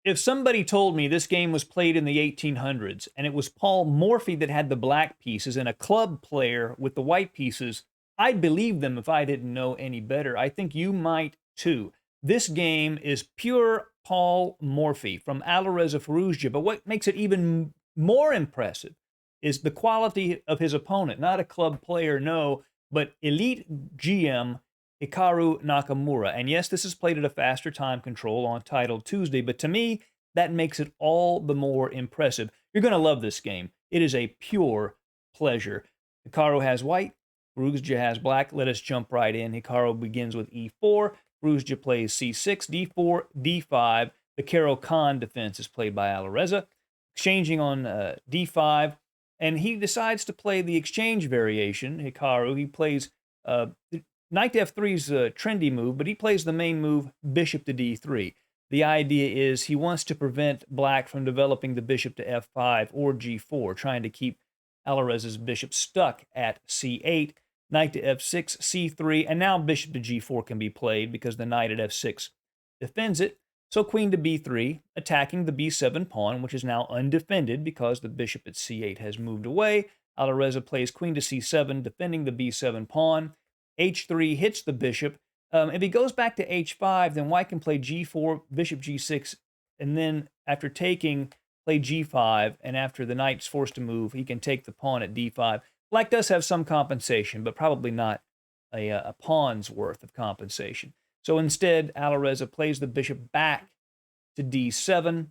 If somebody told me this game was played in the 1800s and it was Paul Morphy that had the black pieces and a club player with the white pieces, I'd believe them if I didn't know any better. I think you might too. This game is pure Paul Morphy from Alireza Firouzja, but what makes it even more impressive is the quality of his opponent. Not a club player, no, but elite GM Hikaru Nakamura. And yes, this is played at a faster time control on Title Tuesday, but to me, that makes it all the more impressive. You're going to love this game. It is a pure pleasure. Hikaru has white, Firouzja has black. Let us jump right in. Hikaru begins with e4. Firouzja plays c6, d4, d5. The Caro-Kann defense is played by Alireza. Exchanging on d5, and he decides to play the exchange variation, Hikaru. He plays knight to f3 is a trendy move, but he plays the main move, bishop to d3. The idea is he wants to prevent black from developing the bishop to f5 or g4, trying to keep Alireza's bishop stuck at c8, knight to f6, c3, and now bishop to g4 can be played because the knight at f6 defends it. So queen to b3, attacking the b7 pawn, which is now undefended because the bishop at c8 has moved away. Alireza plays queen to c7, defending the b7 pawn. h3 hits the bishop. If he goes back to h5, then white can play g4, bishop g6, and then after taking, play g5, and after the knight's forced to move, he can take the pawn at d5. Black does have some compensation, but probably not a pawn's worth of compensation. So instead, Alireza plays the bishop back to d7.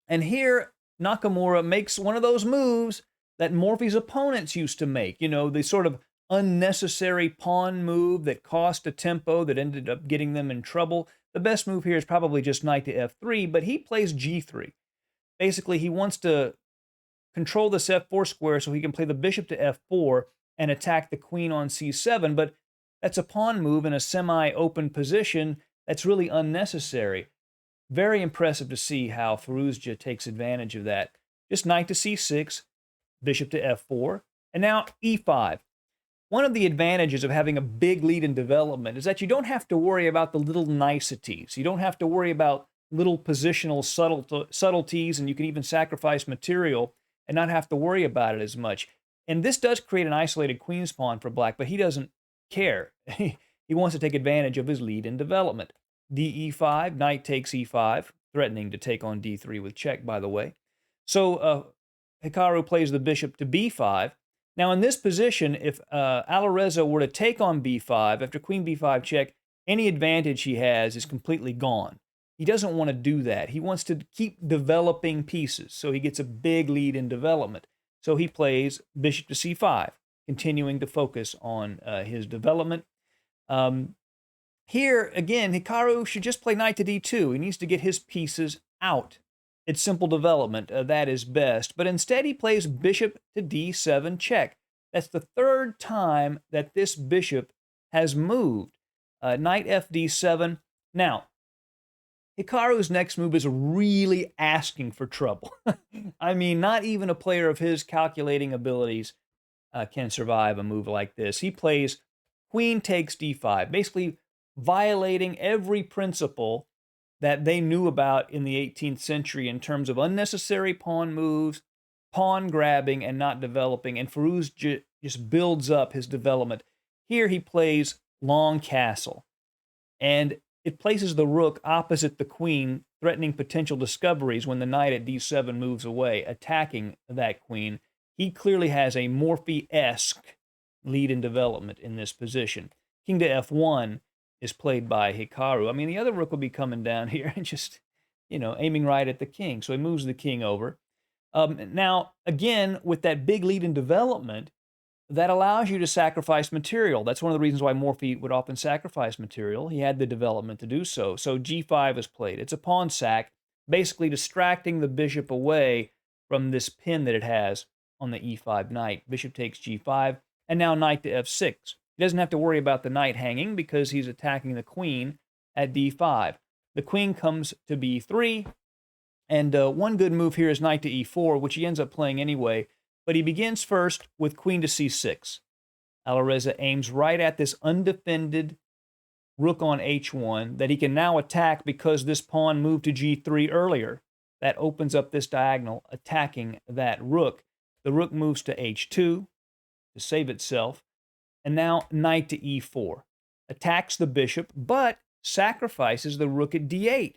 And here, Nakamura makes one of those moves that Morphy's opponents used to make. You know, the sort of unnecessary pawn move that cost a tempo that ended up getting them in trouble. The best move here is probably just knight to f3, but he plays g3. Basically, he wants to control this f4 square so he can play the bishop to f4 and attack the queen on c7, but that's a pawn move in a semi-open position that's really unnecessary. Very impressive to see how Firouzja takes advantage of that. Just knight to c6, bishop to f4, and now e5. One of the advantages of having a big lead in development is that you don't have to worry about the little niceties. You don't have to worry about little positional subtleties, and you can even sacrifice material and not have to worry about it as much. And this does create an isolated queen's pawn for black, but he doesn't care. He wants to take advantage of his lead in development. d5, knight takes e5, threatening to take on d3 with check, by the way. So Hikaru plays the bishop to b5. Now in this position, if Alireza were to take on b5, after queen b5 check, any advantage he has is completely gone. He doesn't want to do that. He wants to keep developing pieces, so he gets a big lead in development. So he plays bishop to c5, continuing to focus on his development. Here, again, Hikaru should just play knight to d2. He needs to get his pieces out. It's simple development. That is best. But instead, he plays bishop to d7 check. That's the third time that this bishop has moved. Knight fd7. Now, Hikaru's next move is really asking for trouble. I mean, not even a player of his calculating abilities can survive a move like this. He plays queen takes d5, basically violating every principle that they knew about in the 18th century in terms of unnecessary pawn moves, pawn grabbing, and not developing. And Firouzja just builds up his development. Here he plays long castle, and it places the rook opposite the queen, threatening potential discoveries when the knight at d7 moves away, attacking that queen. He clearly has a Morphy-esque lead in development in this position. King to f1 is played by Hikaru. I mean, the other rook will be coming down here and just, aiming right at the king. So he moves the king over. Now, again, with that big lead in development, that allows you to sacrifice material. That's one of the reasons why Morphy would often sacrifice material. He had the development to do so. So g5 is played. It's a pawn sack, basically distracting the bishop away from this pin that it has on the e5 knight. Bishop takes g5, and now knight to f6. He doesn't have to worry about the knight hanging because he's attacking the queen at d5. The queen comes to b3, and one good move here is knight to e4, which he ends up playing anyway. But he begins first with queen to c6. Alireza aims right at this undefended rook on h1 that he can now attack because this pawn moved to g3 earlier. That opens up this diagonal, attacking that rook. The rook moves to h2 to save itself. And now knight to e4. Attacks the bishop, but sacrifices the rook at d8.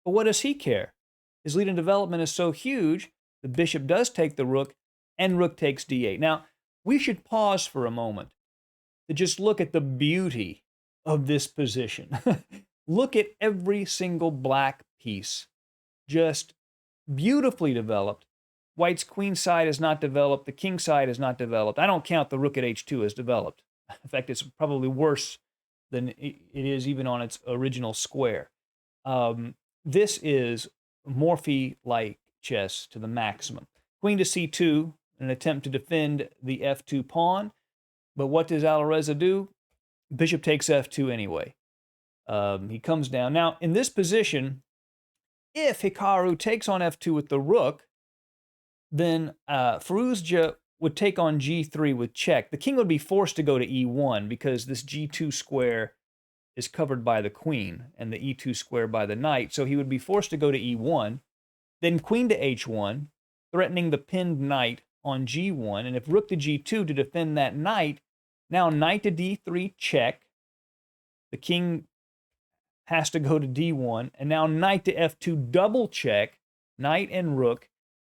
But what does he care? His lead in development is so huge, the bishop does take the rook, and rook takes d8. Now, we should pause for a moment to just look at the beauty of this position. Look at every single black piece, just beautifully developed. White's queen side is not developed. The king side is not developed. I don't count the rook at h2 as developed. In fact, it's probably worse than it is even on its original square. This is Morphy-like chess to the maximum. Queen to c2, an attempt to defend the f2 pawn. But what does Alireza do? Bishop takes f2 anyway. He comes down. Now, in this position, if Hikaru takes on f2 with the rook, then Firouzja would take on g3 with check. The king would be forced to go to e1 because this g2 square is covered by the queen and the e2 square by the knight. So he would be forced to go to e1, then queen to h1, threatening the pinned knight on g1. And if rook to g2 to defend that knight, now knight to d3 check. The king has to go to d1. And now knight to f2 double check, knight and rook.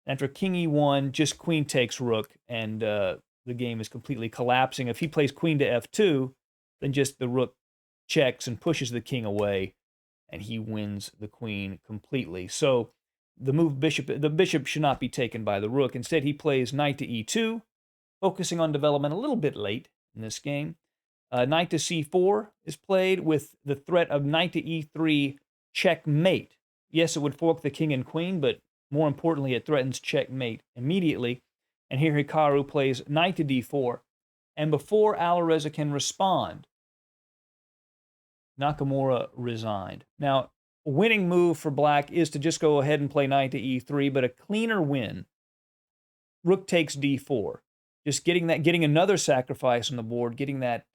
After king e1, just queen takes rook, and the game is completely collapsing. If he plays queen to f2, then just the rook checks and pushes the king away, and he wins the queen completely. So the bishop should not be taken by the rook. Instead, he plays knight to e2, focusing on development a little bit late in this game. Knight to c4 is played with the threat of knight to e3 checkmate. Yes, it would fork the king and queen, but more importantly, it threatens checkmate immediately. And here Hikaru plays knight to d4. And before Alireza can respond, Nakamura resigned. Now, a winning move for black is to just go ahead and play knight to e3, but a cleaner win, rook takes d4. Just getting another sacrifice on the board, getting that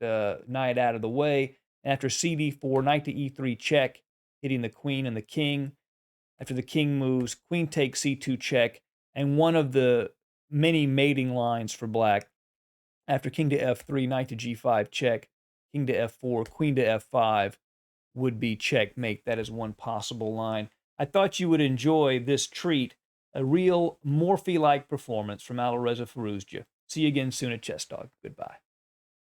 knight out of the way. After cd4, knight to e3 check, hitting the queen and the king. After the king moves, queen takes c2 check, and one of the many mating lines for black. After king to f3, knight to g5 check, king to f4, queen to f5 would be checkmate. That is one possible line. I thought you would enjoy this treat, a real Morphy-like performance from Alireza Firouzja. See you again soon at Chess Dog. Goodbye.